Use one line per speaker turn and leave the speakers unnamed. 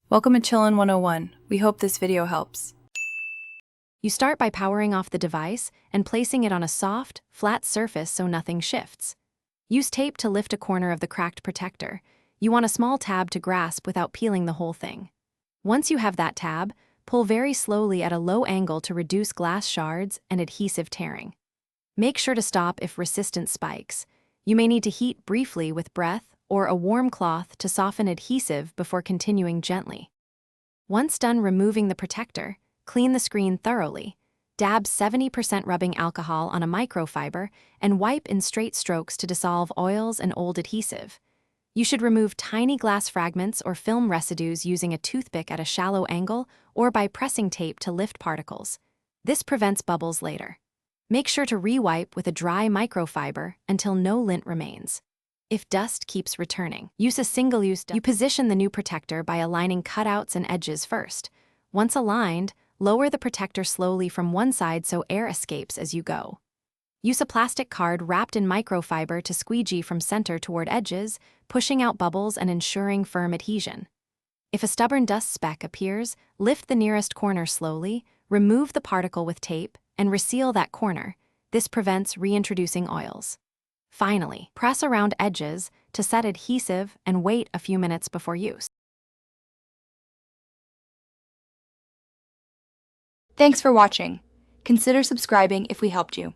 Welcome to Chillin' 101. We hope this video helps.
You start by powering off the device and placing it on a soft, flat surface so nothing shifts. Use tape to lift a corner of the cracked protector. You want a small tab to grasp without peeling the whole thing. Once you have that tab, pull very slowly at a low angle to reduce glass shards and adhesive tearing. Make sure to stop if resistance spikes. You may need to heat briefly with breath or a warm cloth to soften adhesive before continuing gently. Once done removing the protector, clean the screen thoroughly. Dab 70% rubbing alcohol on a microfiber and wipe in straight strokes to dissolve oils and old adhesive. You should remove tiny glass fragments or film residues using a toothpick at a shallow angle or by pressing tape to lift particles. This prevents bubbles later. Make sure to re-wipe with a dry microfiber until no lint remains. If dust keeps returning, use a single-use dust. You position the new protector by aligning cutouts and edges first. Once aligned, lower the protector slowly from one side so air escapes as you go. Use a plastic card wrapped in microfiber to squeegee from center toward edges, pushing out bubbles and ensuring firm adhesion. If a stubborn dust speck appears, lift the nearest corner slowly, remove the particle with tape, and reseal that corner. This prevents reintroducing oils. Finally, press around edges to set adhesive and wait a few minutes before use.
Thanks for watching. Consider subscribing if we helped you.